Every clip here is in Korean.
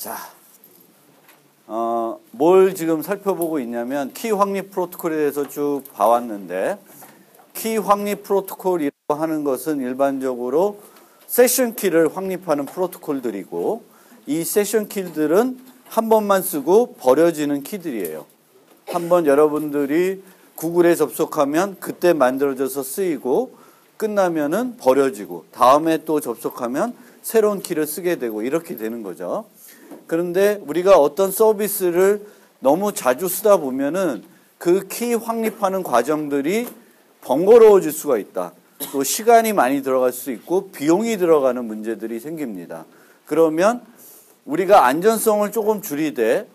자, 뭘 지금 살펴보고 있냐면 키 확립 프로토콜에 대해서 쭉 봐왔는데, 키 확립 프로토콜이라고 하는 것은 일반적으로 세션 키를 확립하는 프로토콜들이고, 이 세션 키들은 한 번만 쓰고 버려지는 키들이에요. 한번 여러분들이 구글에 접속하면 그때 만들어져서 쓰이고 끝나면은 버려지고 다음에 또 접속하면 새로운 키를 쓰게 되고 이렇게 되는 거죠. 그런데 우리가 어떤 서비스를 너무 자주 쓰다 보면은 그 키 확립하는 과정들이 번거로워질 수가 있다. 또 시간이 많이 들어갈 수 있고 비용이 들어가는 문제들이 생깁니다. 그러면 우리가 안전성을 조금 줄이되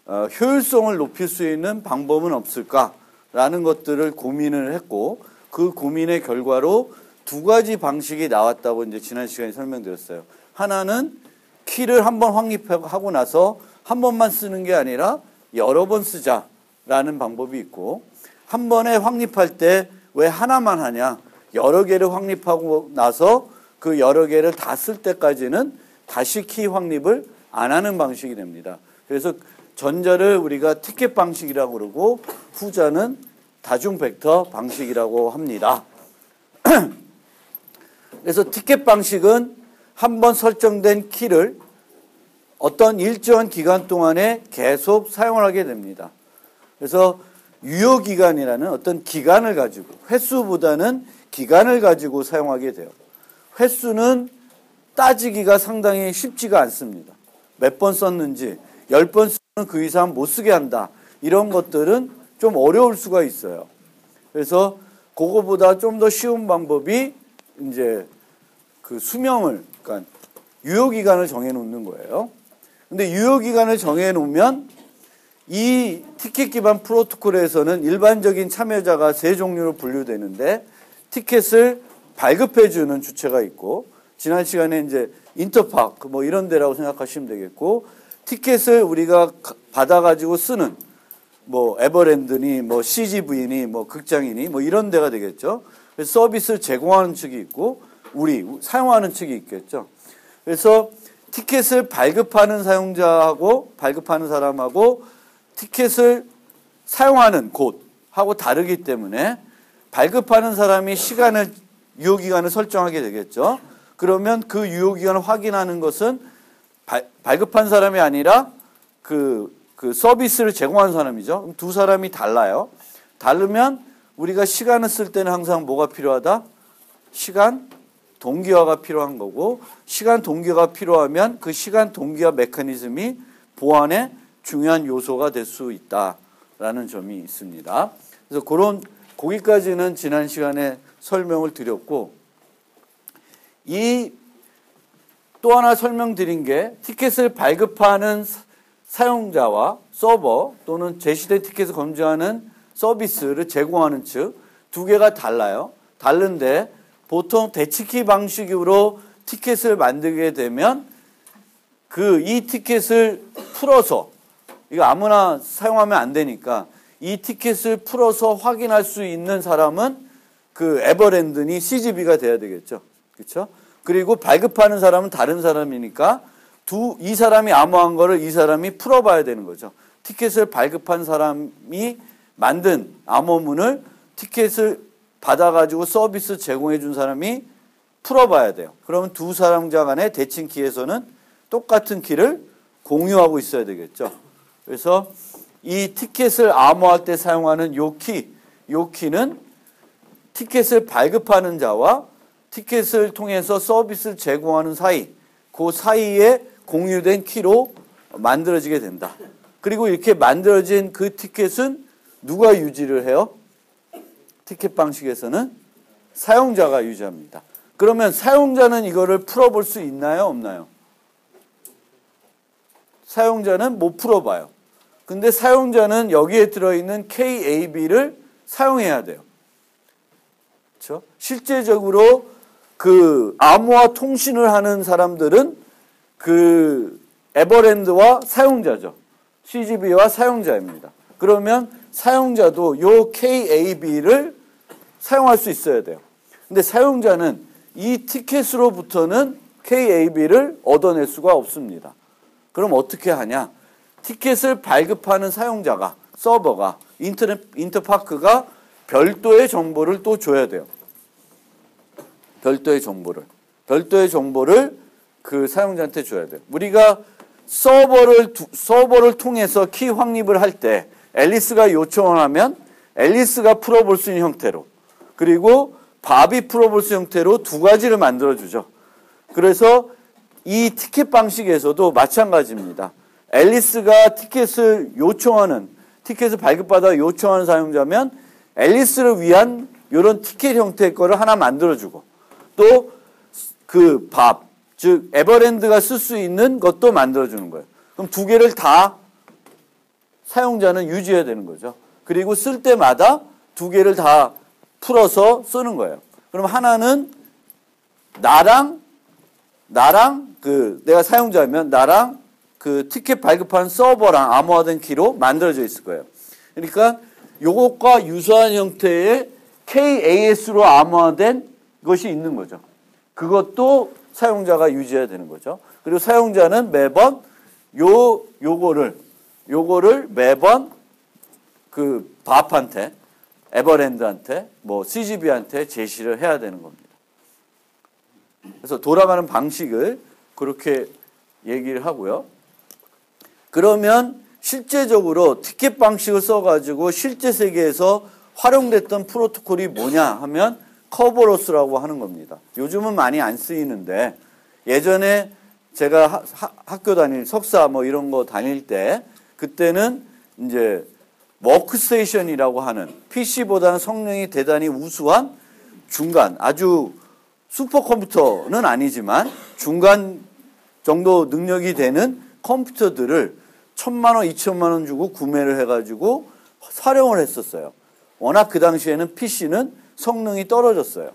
효율성을 높일 수 있는 방법은 없을까라는 것들을 고민을 했고, 그 고민의 결과로 두 가지 방식이 나왔다고 이제 지난 시간에 설명드렸어요. 하나는 키를 한번 확립하고 나서 한 번만 쓰는 게 아니라 여러 번 쓰자라는 방법이 있고, 한 번에 확립할 때 왜 하나만 하냐, 여러 개를 확립하고 나서 그 여러 개를 다 쓸 때까지는 다시 키 확립을 안 하는 방식이 됩니다. 그래서 전자를 우리가 티켓 방식이라고 그러고 후자는 다중 벡터 방식이라고 합니다. 그래서 티켓 방식은 한번 설정된 키를 어떤 일정한 기간 동안에 계속 사용을 하게 됩니다. 그래서 유효기간이라는 어떤 기간을 가지고, 횟수보다는 기간을 가지고 사용하게 돼요. 횟수는 따지기가 상당히 쉽지가 않습니다. 몇 번 썼는지, 10번 쓰면 그 이상 못 쓰게 한다, 이런 것들은 좀 어려울 수가 있어요. 그래서 그거보다 좀 더 쉬운 방법이 이제 그 수명을, 그러니까 유효기간을 정해 놓는 거예요. 근데 유효기간을 정해 놓으면 이 티켓 기반 프로토콜에서는 일반적인 참여자가 세 종류로 분류되는데, 티켓을 발급해 주는 주체가 있고, 지난 시간에 이제 인터파크 뭐 이런 데라고 생각하시면 되겠고, 티켓을 우리가 받아가지고 쓰는 뭐 에버랜드니 뭐 CGV니 뭐 극장이니 뭐 이런 데가 되겠죠. 그래서 서비스를 제공하는 측이 있고 우리 사용하는 측이 있겠죠. 그래서 티켓을 발급하는 사용자하고 발급하는 사람하고 티켓을 사용하는 곳하고 다르기 때문에 발급하는 사람이 시간을, 유효기간을 설정하게 되겠죠. 그러면 그 유효기간을 확인하는 것은 발급한 사람이 아니라 그 서비스를 제공한 사람이죠. 그럼 두 사람이 달라요. 다르면 우리가 시간을 쓸 때는 항상 뭐가 필요하다? 시간 동기화가 필요한 거고, 시간 동기화가 필요하면 그 시간 동기화 메커니즘이 보안의 중요한 요소가 될 수 있다라는 점이 있습니다. 그래서 거기까지는 지난 시간에 설명을 드렸고, 또 하나 설명드린 게 티켓을 발급하는 사용자와 서버 또는 제시된 티켓을 검증하는 서비스를 제공하는 측, 두 개가 달라요. 다른데 보통 대치키 방식으로 티켓을 만들게 되면 이 티켓을 풀어서, 이거 아무나 사용하면 안 되니까 이 티켓을 풀어서 확인할 수 있는 사람은 그 에버랜드니 CGV가 돼야 되겠죠. 그렇죠? 그리고 발급하는 사람은 다른 사람이니까 이 사람이 암호한 거를 이 사람이 풀어봐야 되는 거죠. 티켓을 발급한 사람이 만든 암호문을 티켓을 받아가지고 서비스 제공해 준 사람이 풀어봐야 돼요. 그러면 두 사람자 간의 대칭키에서는 똑같은 키를 공유하고 있어야 되겠죠. 그래서 이 티켓을 암호할 때 사용하는 요 키는 티켓을 발급하는 자와 티켓을 통해서 서비스를 제공하는 사이, 그 사이에 공유된 키로 만들어지게 된다. 그리고 이렇게 만들어진 그 티켓은 누가 유지를 해요? 티켓 방식에서는 사용자가 유지합니다. 그러면 사용자는 이거를 풀어볼 수 있나요? 없나요? 사용자는 못 풀어봐요. 근데 사용자는 여기에 들어있는 KAB를 사용해야 돼요. 그렇죠? 실제적으로 그 암호화 통신을 하는 사람들은 그 에버랜드와 사용자죠. CGV와 사용자입니다. 그러면 사용자도 요 KAB를 사용할 수 있어야 돼요. 근데 사용자는 이 티켓으로부터는 KAB를 얻어낼 수가 없습니다. 그럼 어떻게 하냐? 티켓을 발급하는 사용자가, 서버가, 인터파크가 별도의 정보를 또 줘야 돼요. 별도의 정보를 그 사용자한테 줘야 돼요. 우리가 서버를 통해서 키 확립을 할 때 앨리스가 요청을 하면 앨리스가 풀어볼 수 있는 형태로, 그리고 밥이 풀어볼 수 있는 형태로 두 가지를 만들어주죠. 그래서 이 티켓 방식에서도 마찬가지입니다. 앨리스가 티켓을 발급받아 요청하는 사용자면 앨리스를 위한 이런 티켓 형태의 거를 하나 만들어주고, 또 그 밥, 즉 에버랜드가 쓸 수 있는 것도 만들어주는 거예요. 그럼 두 개를 다 사용자는 유지해야 되는 거죠. 그리고 쓸 때마다 두 개를 다 풀어서 쓰는 거예요. 그럼 하나는 나랑 내가 사용자면 나랑 그 티켓 발급하는 서버랑 암호화된 키로 만들어져 있을 거예요. 그러니까 요것과 유사한 형태의 KAS로 암호화된 것이 있는 거죠. 그것도 사용자가 유지해야 되는 거죠. 그리고 사용자는 매번 요거를 매번 그 밥한테, 에버랜드한테, 뭐 CGV한테 제시를 해야 되는 겁니다. 그래서 돌아가는 방식을 그렇게 얘기를 하고요. 그러면 실제적으로 티켓 방식을 써가지고 실제 세계에서 활용됐던 프로토콜이 뭐냐 하면 커버로스라고 하는 겁니다. 요즘은 많이 안 쓰이는데 예전에 제가 학교 석사 뭐 이런 거 다닐 때 그때는 이제 워크스테이션이라고 하는 PC보다는 성능이 대단히 우수한 중간, 아주 슈퍼컴퓨터는 아니지만 중간 정도 능력이 되는 컴퓨터들을 1,000만 원, 2천만 원 주고 구매를 해가지고 활용을 했었어요. 워낙 그 당시에는 PC는 성능이 떨어졌어요.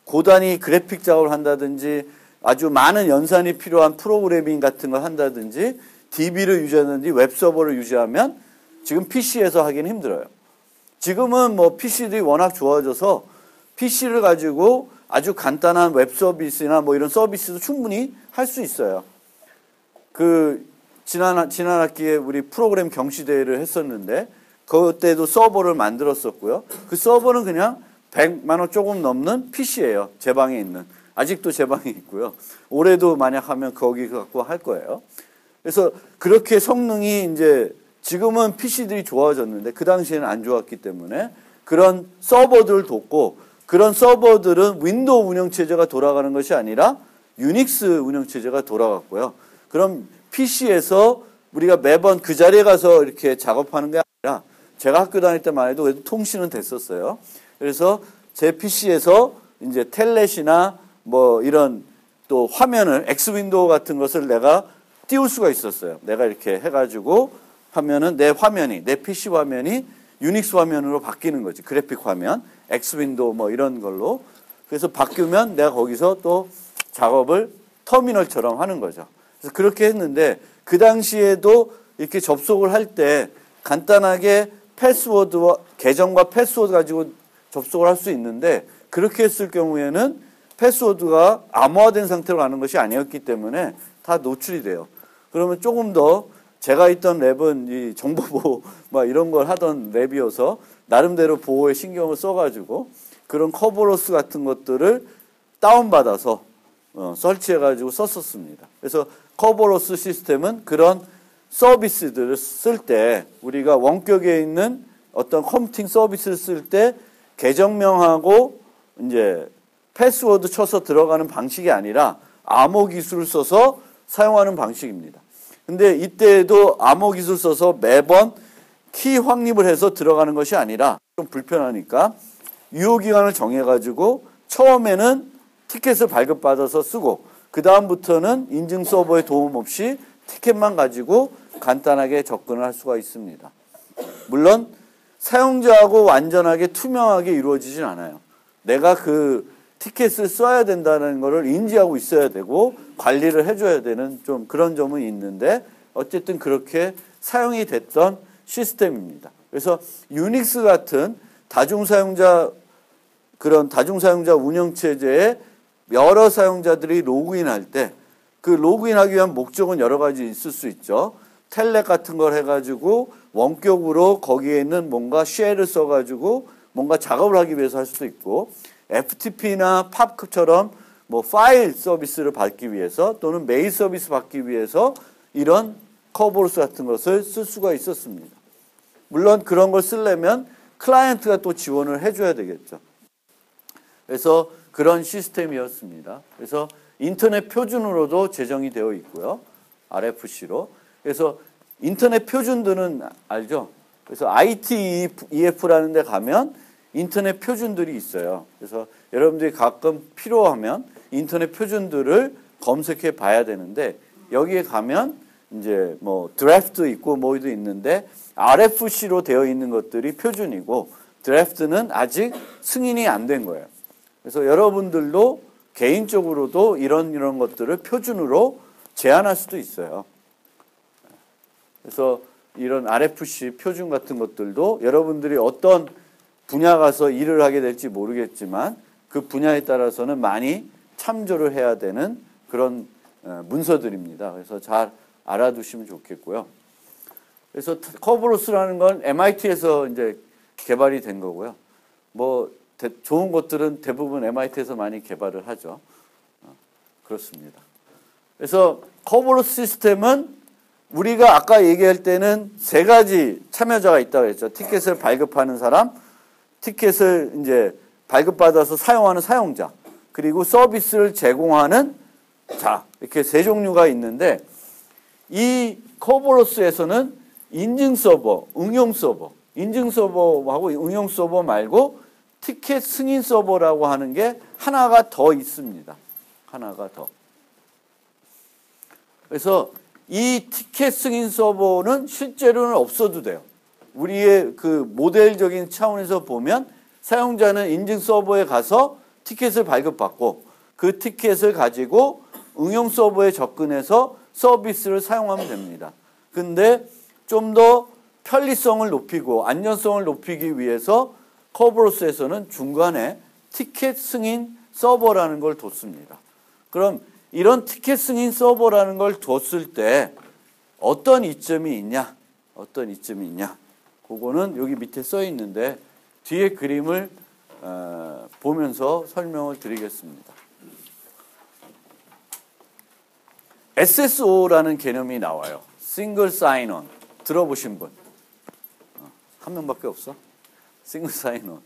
고단위 그래픽 작업을 한다든지 아주 많은 연산이 필요한 프로그래밍 같은 걸 한다든지 DB를 유지하든지 웹서버를 유지하면 지금 PC에서 하기는 힘들어요. 지금은 뭐 PC들이 워낙 좋아져서 PC를 가지고 아주 간단한 웹 서비스나 뭐 이런 서비스도 충분히 할 수 있어요. 지난 학기에 우리 프로그램 경시대회를 했었는데 그때도 서버를 만들었었고요. 그 서버는 그냥 100만 원 조금 넘는 PC예요. 제 방에 있는. 아직도 제 방에 있고요. 올해도 만약 하면 거기 갖고 할 거예요. 그래서 그렇게 성능이 이제 지금은 PC들이 좋아졌는데 그 당시에는 안 좋았기 때문에 그런 서버들을 뒀고, 그런 서버들은 윈도우 운영체제가 돌아가는 것이 아니라 유닉스 운영체제가 돌아갔고요. 그럼 PC에서 우리가 매번 그 자리에 가서 이렇게 작업하는 게 아니라 제가 학교 다닐 때만 해도 그래도 통신은 됐었어요. 그래서 제 PC에서 이제 텔넷이나 뭐 이런 또 화면을 엑스윈도우 같은 것을 내가 띄울 수가 있었어요. 내가 이렇게 해가지고 하면은 내 PC 화면이 유닉스 화면으로 바뀌는 거지. 그래픽 화면, 엑스윈도우 뭐 이런 걸로. 그래서 바뀌면 내가 거기서 또 작업을 터미널처럼 하는 거죠. 그래서 그렇게 했는데 그 당시에도 이렇게 접속을 할 때 간단하게 패스워드와 계정과 패스워드 가지고 접속을 할 수 있는데 그렇게 했을 경우에는 패스워드가 암호화된 상태로 가는 것이 아니었기 때문에 다 노출이 돼요. 그러면 조금 더 제가 있던 랩은 이 정보보호 막 이런 걸 하던 랩이어서 나름대로 보호에 신경을 써가지고 그런 커버로스 같은 것들을 다운받아서 설치해가지고 썼었습니다. 그래서 커버로스 시스템은 그런 서비스들을 쓸 때 우리가 원격에 있는 어떤 컴퓨팅 서비스를 쓸 때 계정명하고 이제 패스워드 쳐서 들어가는 방식이 아니라 암호 기술을 써서 사용하는 방식입니다. 근데 이때에도 암호 기술 써서 매번 키 확립을 해서 들어가는 것이 아니라 좀 불편하니까 유효기간을 정해가지고 처음에는 티켓을 발급받아서 쓰고 그 다음부터는 인증 서버의 도움 없이 티켓만 가지고 간단하게 접근을 할 수가 있습니다. 물론 사용자하고 완전하게 투명하게 이루어지진 않아요. 내가 그 티켓을 써야 된다는 것을 인지하고 있어야 되고 관리를 해줘야 되는 좀 그런 점은 있는데 어쨌든 그렇게 사용이 됐던 시스템입니다. 그래서 유닉스 같은 그런 다중사용자 운영체제에 여러 사용자들이 로그인할 때 그 로그인하기 위한 목적은 여러 가지 있을 수 있죠. 텔넷 같은 걸 해가지고 원격으로 거기에 있는 뭔가 쉘을 써가지고 뭔가 작업을 하기 위해서 할 수도 있고, FTP나 팝처럼 뭐 파일 서비스를 받기 위해서 또는 메일 서비스 받기 위해서 이런 커버로스 같은 것을 쓸 수가 있었습니다. 물론 그런 걸 쓰려면 클라이언트가 또 지원을 해줘야 되겠죠. 그래서 그런 시스템이었습니다. 그래서 인터넷 표준으로도 제정이 되어 있고요. RFC로. 그래서 인터넷 표준들은 알죠? 그래서 IETF라는 데 가면 인터넷 표준들이 있어요. 그래서 여러분들이 가끔 필요하면 인터넷 표준들을 검색해 봐야 되는데, 여기에 가면 이제 뭐 드래프트 있고 뭐도 있는데 RFC로 되어 있는 것들이 표준이고 드래프트는 아직 승인이 안 된 거예요. 그래서 여러분들도 개인적으로도 이런 것들을 표준으로 제한할 수도 있어요. 그래서 이런 RFC 표준 같은 것들도 여러분들이 어떤 분야 가서 일을 하게 될지 모르겠지만 그 분야에 따라서는 많이 참조를 해야 되는 그런 문서들입니다. 그래서 잘 알아두시면 좋겠고요. 그래서 커버로스라는 건 MIT에서 이제 개발이 된 거고요. 뭐 좋은 것들은 대부분 MIT에서 많이 개발을 하죠. 그렇습니다. 그래서 커버로스 시스템은 우리가 아까 얘기할 때는 세 가지 참여자가 있다고 했죠. 티켓을 발급하는 사람, 티켓을 이제 발급받아서 사용하는 사용자, 그리고 서비스를 제공하는 자, 이렇게 세 종류가 있는데, 이 커버로스에서는 인증 서버, 응용 서버, 인증 서버하고 응용 서버 말고 티켓 승인 서버라고 하는 게 하나가 더 있습니다. 하나가 더. 그래서 이 티켓 승인 서버는 실제로는 없어도 돼요. 우리의 그 모델적인 차원에서 보면 사용자는 인증 서버에 가서 티켓을 발급받고 그 티켓을 가지고 응용 서버에 접근해서 서비스를 사용하면 됩니다. 근데 좀 더 편리성을 높이고 안전성을 높이기 위해서 커버로스에서는 중간에 티켓 승인 서버라는 걸 뒀습니다. 그럼 이런 티켓 승인 서버라는 걸 뒀을 때 어떤 이점이 있냐? 어떤 이점이 있냐? 그거는 여기 밑에 써 있는데 뒤에 그림을 보면서 설명을 드리겠습니다. SSO라는 개념이 나와요. 싱글 사인온. 들어보신 분? 한 명밖에 없어? 싱글 사인온.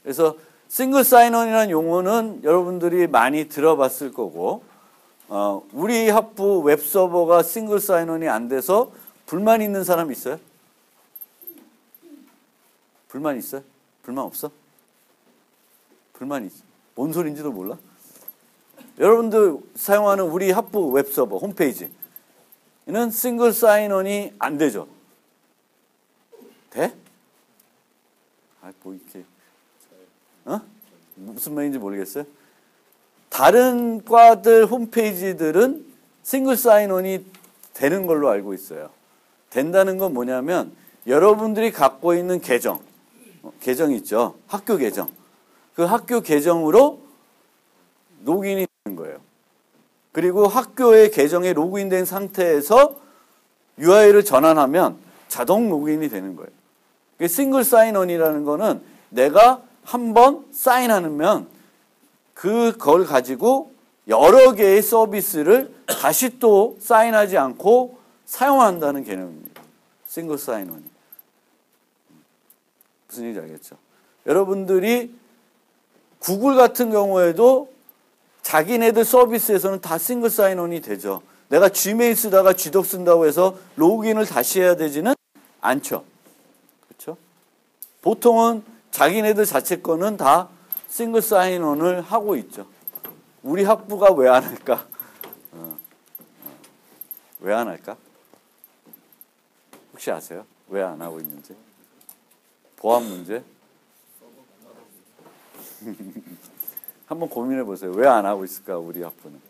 그래서 싱글 사인온이라는 용어는 여러분들이 많이 들어봤을 거고, 우리 학부 웹서버가 싱글 사인온이 안 돼서 불만 있는 사람 있어요? 불만 있어요? 불만 없어? 불만 있어. 뭔 소린지도 몰라? 여러분들 사용하는 우리 학부 웹서버 홈페이지는 싱글 사인온이 안 되죠? 돼? 아, 뭐 이렇게 무슨 말인지 모르겠어요? 다른 과들 홈페이지들은 싱글 사인온이 되는 걸로 알고 있어요. 된다는 건 뭐냐면 여러분들이 갖고 있는 계정 있죠? 학교 계정. 그 학교 계정으로 로그인이 되는 거예요. 그리고 학교의 계정에 로그인된 상태에서 URL을 전환하면 자동 로그인이 되는 거예요. 싱글 사인온이라는 거는 내가 한번 사인하면 그걸 가지고 여러 개의 서비스를 다시 또 사인하지 않고 사용한다는 개념입니다. 싱글 사인온이. 무슨 얘기인지 알겠죠? 여러분들이 구글 같은 경우에도 자기네들 서비스에서는 다 싱글 사인온이 되죠. 내가 지메일 쓰다가 지독 쓴다고 해서 로그인을 다시 해야 되지는 않죠. 그렇죠? 보통은 자기네들 자체 거는 다 싱글 사인온을 하고 있죠. 우리 학부가 왜 안 할까? 왜 안 할까? 혹시 아세요? 왜 안 하고 있는지? 보안 문제? 한번 고민해 보세요. 왜 안 하고 있을까, 우리 학부는?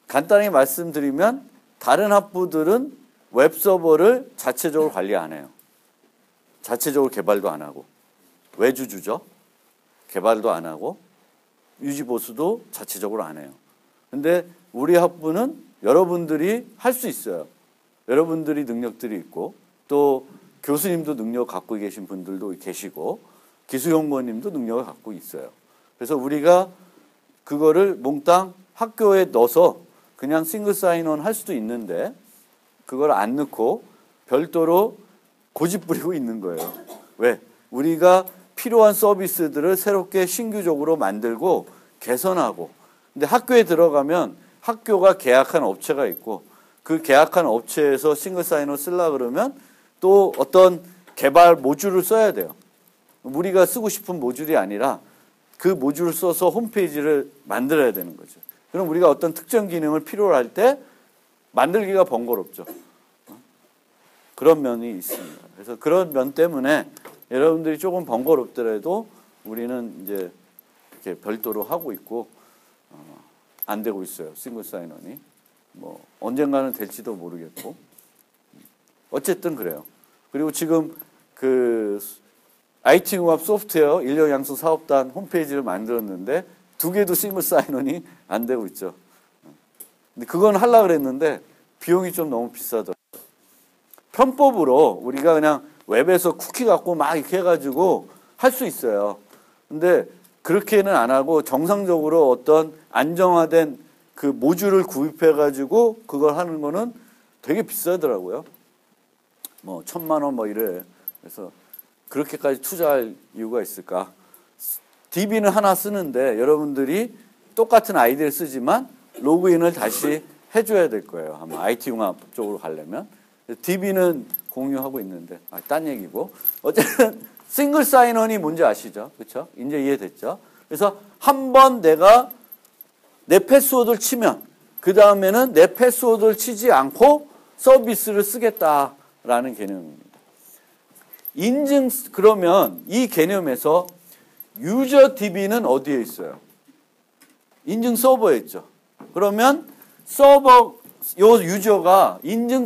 간단히 말씀드리면 다른 학부들은 웹서버를 자체적으로 관리 안 해요. 자체적으로 개발도 안 하고. 외주주죠. 개발도 안 하고. 유지보수도 자체적으로 안 해요. 근데 우리 학부는 여러분들이 할 수 있어요. 여러분들이 능력들이 있고 또 교수님도 능력 갖고 계신 분들도 계시고 기술연구원님도 능력을 갖고 있어요. 그래서 우리가 그거를 몽땅 학교에 넣어서 그냥 싱글 사인온 할 수도 있는데 그걸 안 넣고 별도로 고집 부리고 있는 거예요. 왜? 우리가 필요한 서비스들을 새롭게 신규적으로 만들고 개선하고 근데 학교에 들어가면 학교가 계약한 업체가 있고 그 계약한 업체에서 싱글 사인온 쓰려고 그러면 또 어떤 개발 모듈을 써야 돼요. 우리가 쓰고 싶은 모듈이 아니라 그 모듈을 써서 홈페이지를 만들어야 되는 거죠. 그럼 우리가 어떤 특정 기능을 필요로 할 때 만들기가 번거롭죠. 그런 면이 있습니다. 그래서 그런 면 때문에 여러분들이 조금 번거롭더라도 우리는 이제 이렇게 별도로 하고 있고 안 되고 있어요. 싱글 사인원이. 뭐 언젠가는 될지도 모르겠고 어쨌든 그래요. 그리고 지금 그 IT융합 소프트웨어 인력 양성 사업단 홈페이지를 만들었는데 2개도 싱글 사인원이 안 되고 있죠. 근데 그건 하려고 그랬는데 비용이 좀 너무 비싸더라고요. 편법으로 우리가 그냥 웹에서 쿠키 갖고 막 이렇게 해가지고 할 수 있어요. 근데 그렇게는 안 하고 정상적으로 어떤 안정화된 그 모듈을 구입해가지고 그걸 하는 거는 되게 비싸더라고요. 뭐 1,000만 원 뭐 이래. 그래서 그렇게까지 투자할 이유가 있을까? DB는 하나 쓰는데 여러분들이 똑같은 아이디를 쓰지만 로그인을 다시 해줘야 될 거예요. 아마 IT융합 쪽으로 가려면. DB는 공유하고 있는데 딴 얘기고 어쨌든 싱글 사인원이 뭔지 아시죠? 그렇죠? 이제 이해됐죠? 그래서 한번 내가 내 패스워드를 치면 그 다음에는 내 패스워드를 치지 않고 서비스를 쓰겠다라는 개념입니다. 그러면 이 개념에서 유저 DB는 어디에 있어요? 인증 서버에 있죠. 그러면 서버 요 유저가 인증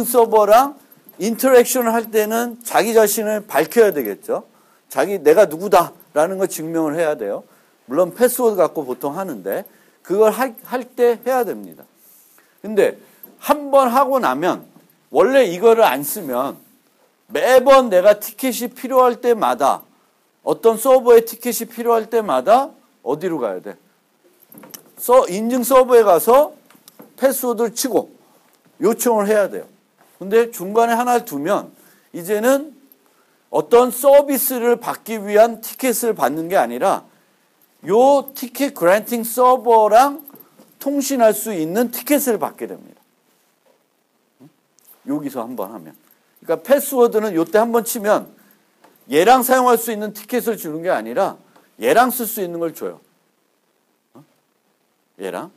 서버랑 인터랙션을 할 때는 자기 자신을 밝혀야 되겠죠. 내가 누구다라는 걸 증명을 해야 돼요. 물론 패스워드 갖고 보통 하는데 그걸 할 때 해야 됩니다. 근데 한 번 하고 나면 원래 이거를 안 쓰면 매번 내가 티켓이 필요할 때마다 어떤 서버에 티켓이 필요할 때마다 어디로 가야 돼? 인증 서버에 가서 패스워드를 치고 요청을 해야 돼요. 근데 중간에 하나를 두면 이제는 어떤 서비스를 받기 위한 티켓을 받는 게 아니라 요 티켓 그랜팅 서버랑 통신할 수 있는 티켓을 받게 됩니다. 여기서 한번 하면. 그러니까 패스워드는 요때 한번 치면 얘랑 사용할 수 있는 티켓을 주는 게 아니라 얘랑 쓸 수 있는 걸 줘요. 얘랑.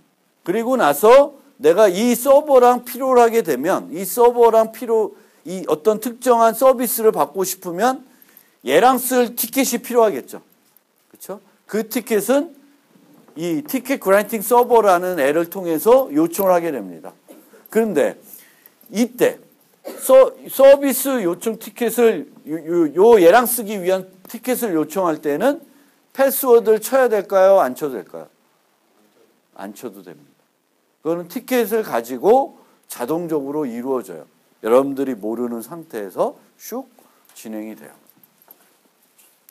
그리고 나서 내가 이 서버랑 필요를 하게 되면 이 서버랑 이 어떤 특정한 서비스를 받고 싶으면 얘랑 쓸 티켓이 필요하겠죠. 그렇죠? 그 티켓은 이 티켓 그랜팅 서버라는 애를 통해서 요청을 하게 됩니다. 그런데 이때 서비스 요청 티켓을 요 얘랑 쓰기 위한 티켓을 요청할 때는 패스워드를 쳐야 될까요? 안 쳐도 될까요? 안 쳐도 됩니다. 그거는 티켓을 가지고 자동적으로 이루어져요. 여러분들이 모르는 상태에서 슉 진행이 돼요.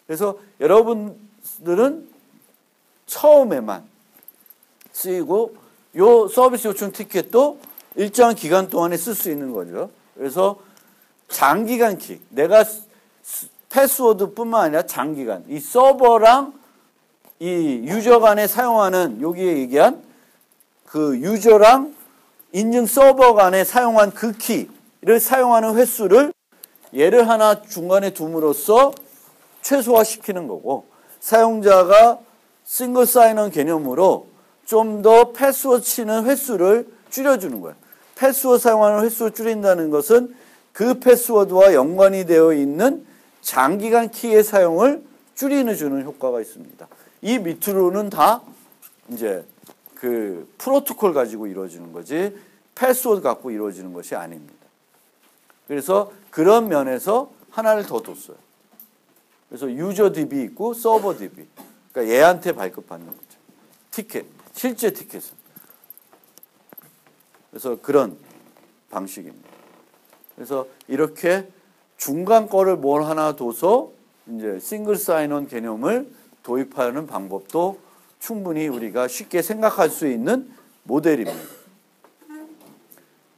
그래서 여러분들은 처음에만 쓰이고 요 서비스 요청 티켓도 일정한 기간 동안에 쓸 수 있는 거죠. 그래서 장기간 내가 패스워드뿐만 아니라 장기간 이 서버랑 이 유저 간에 사용하는 여기에 얘기한 그 유저랑 인증 서버 간에 사용한 그 키를 사용하는 횟수를 얘를 하나 중간에 둠으로써 최소화시키는 거고 사용자가 싱글 사인원 개념으로 좀 더 패스워드 치는 횟수를 줄여주는 거예요. 패스워드 사용하는 횟수를 줄인다는 것은 그 패스워드와 연관이 되어 있는 장기간 키의 사용을 줄이는 효과가 있습니다. 이 밑으로는 다 이제 그 프로토콜 가지고 이루어지는 거지 패스워드 갖고 이루어지는 것이 아닙니다. 그래서 그런 면에서 하나를 더 뒀어요. 그래서 유저 DB 있고 서버 DB. 그러니까 얘한테 발급받는 거죠. 티켓, 실제 티켓은. 그래서 그런 방식입니다. 그래서 이렇게 중간 거를 뭘 하나 둬서 이제 싱글 사인온 개념을 도입하는 방법도 충분히 우리가 쉽게 생각할 수 있는 모델입니다.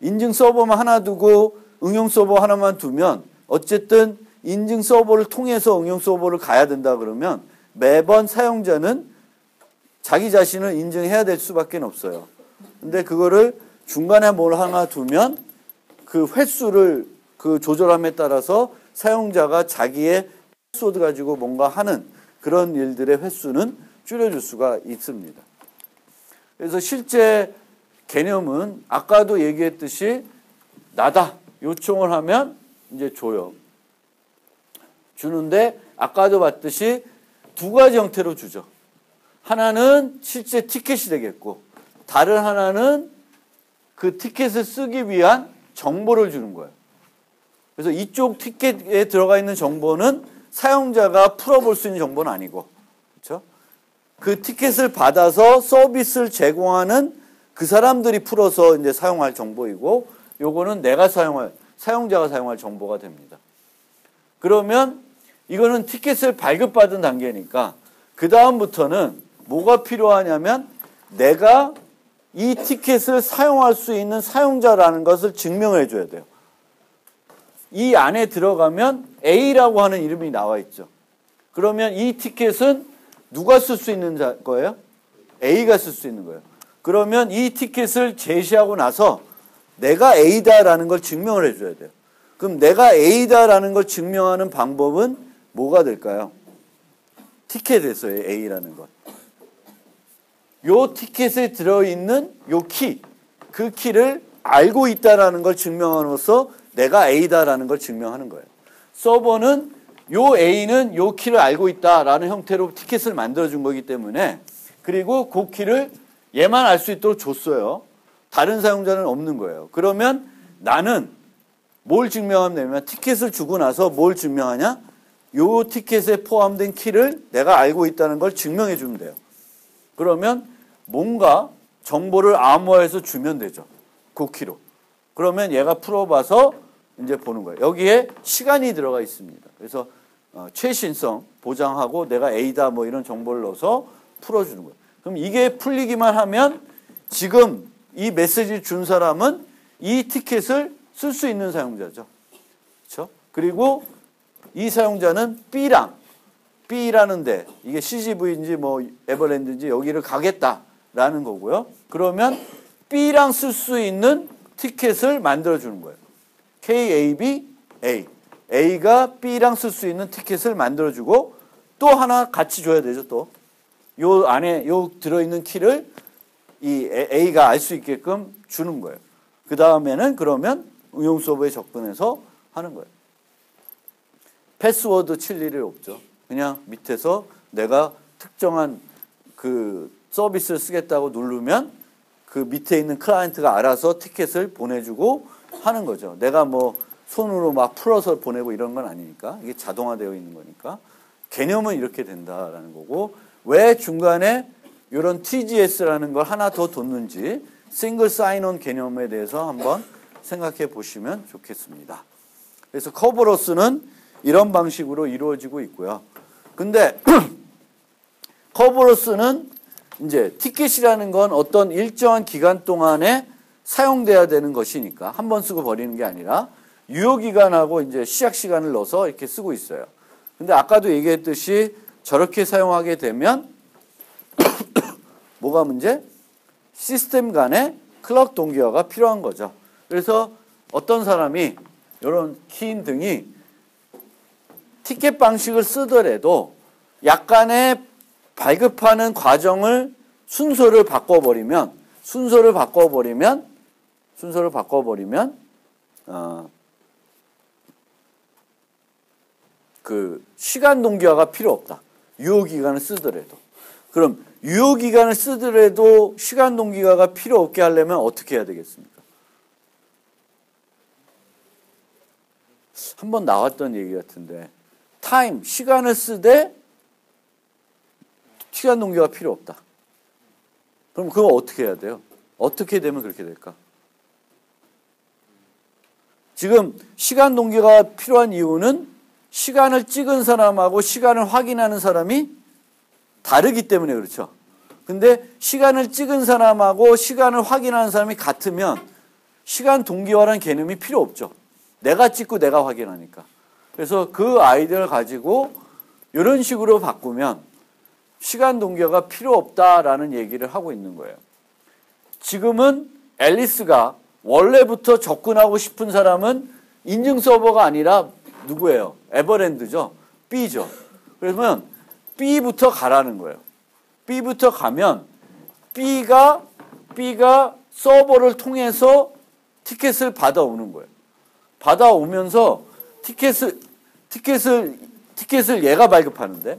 인증 서버만 하나 두고 응용 서버 하나만 두면 어쨌든 인증 서버를 통해서 응용 서버를 가야 된다 그러면 매번 사용자는 자기 자신을 인증해야 될 수밖에 없어요. 근데 그거를 중간에 뭘 하나 두면 그 횟수를 그 조절함에 따라서 사용자가 자기의 패스워드 가지고 뭔가 하는 그런 일들의 횟수는 줄여줄 수가 있습니다. 그래서 실제 개념은 아까도 얘기했듯이 나다 요청을 하면 이제 줘요. 주는데 아까도 봤듯이 두 가지 형태로 주죠. 하나는 실제 티켓이 되겠고 다른 하나는 그 티켓을 쓰기 위한 정보를 주는 거예요. 그래서 이쪽 티켓에 들어가 있는 정보는 사용자가 풀어볼 수 있는 정보는 아니고, 그렇죠? 그 티켓을 받아서 서비스를 제공하는 그 사람들이 풀어서 이제 사용할 정보이고, 요거는 내가 사용자가 사용할 정보가 됩니다. 그러면 이거는 티켓을 발급받은 단계니까 그 다음부터는 뭐가 필요하냐면 내가 이 티켓을 사용할 수 있는 사용자라는 것을 증명해 줘야 돼요. 이 안에 들어가면 A라고 하는 이름이 나와 있죠. 그러면 이 티켓은 누가 쓸 수 있는 거예요? A가 쓸 수 있는 거예요. 그러면 이 티켓을 제시하고 나서 내가 A다라는 걸 증명을 해줘야 돼요. 그럼 내가 A다라는 걸 증명하는 방법은 뭐가 될까요? 티켓에서의 A라는 것. 요 티켓에 들어있는 요 키, 그 키를 알고 있다라는 걸 증명함으로써 내가 A다라는 걸 증명하는 거예요. 서버는 요 A는 요 키를 알고 있다라는 형태로 티켓을 만들어준 거기 때문에 그리고 그 키를 얘만 알 수 있도록 줬어요. 다른 사용자는 없는 거예요. 그러면 나는 뭘 증명하면 되냐면 티켓을 주고 나서 뭘 증명하냐? 요 티켓에 포함된 키를 내가 알고 있다는 걸 증명해 주면 돼요. 그러면 뭔가 정보를 암호화해서 주면 되죠. 그 키로. 그러면 얘가 풀어봐서 이제 보는 거예요. 여기에 시간이 들어가 있습니다. 그래서 최신성 보장하고 내가 A다 뭐 이런 정보를 넣어서 풀어주는 거예요. 그럼 이게 풀리기만 하면 지금 이 메시지 준 사람은 이 티켓을 쓸 수 있는 사용자죠. 그렇죠? 그리고 이 사용자는 B라는데 이게 CGV인지 뭐 에버랜드인지 여기를 가겠다라는 거고요. 그러면 B랑 쓸 수 있는 티켓을 만들어주는 거예요. KAB, A. A가 B랑 쓸 수 있는 티켓을 만들어주고 또 하나 같이 줘야 되죠, 또. 요 안에 요 들어있는 키를 이 A가 알 수 있게끔 주는 거예요. 그 다음에는 그러면 응용 서버에 접근해서 하는 거예요. 패스워드 칠 일이 없죠. 그냥 밑에서 내가 특정한 그 서비스를 쓰겠다고 누르면 그 밑에 있는 클라이언트가 알아서 티켓을 보내주고 하는 거죠. 내가 뭐 손으로 막 풀어서 보내고 이런 건 아니니까. 이게 자동화되어 있는 거니까. 개념은 이렇게 된다라는 거고, 왜 중간에 이런 TGS라는 걸 하나 더 뒀는지 싱글 사인온 개념에 대해서 한번 생각해 보시면 좋겠습니다. 그래서 커버로스는 이런 방식으로 이루어지고 있고요. 근데 커버로스는 이제 티켓이라는 건 어떤 일정한 기간 동안에 사용돼야 되는 것이니까 한 번 쓰고 버리는 게 아니라 유효기간하고 이제 시작시간을 넣어서 이렇게 쓰고 있어요. 근데 아까도 얘기했듯이 저렇게 사용하게 되면 뭐가 문제? 시스템 간에 클럭 동기화가 필요한 거죠. 그래서 어떤 사람이 이런 키인 등이 티켓 방식을 쓰더라도 약간의 발급하는 과정을 순서를 바꿔버리면 그 시간 동기화가 필요 없다. 유효기간을 쓰더라도. 그럼 유효기간을 쓰더라도 시간 동기화가 필요 없게 하려면 어떻게 해야 되겠습니까? 한번 나왔던 얘기 같은데 시간을 쓰되 시간 동기가 필요 없다. 그럼 그거 어떻게 해야 돼요? 어떻게 되면 그렇게 될까? 지금 시간 동기가 필요한 이유는 시간을 찍은 사람하고 시간을 확인하는 사람이 다르기 때문에 그렇죠. 근데 시간을 찍은 사람하고 시간을 확인하는 사람이 같으면 시간 동기화라는 개념이 필요 없죠. 내가 찍고 내가 확인하니까. 그래서 그 아이디어를 가지고 이런 식으로 바꾸면 시간 동기화가 필요 없다라는 얘기를 하고 있는 거예요. 지금은 앨리스가 원래부터 접근하고 싶은 사람은 인증 서버가 아니라 누구예요? 에버랜드죠. B죠. 그러면 B부터 가라는 거예요. B부터 가면 B가 서버를 통해서 티켓을 받아오는 거예요. 받아오면서 티켓을 얘가 발급하는데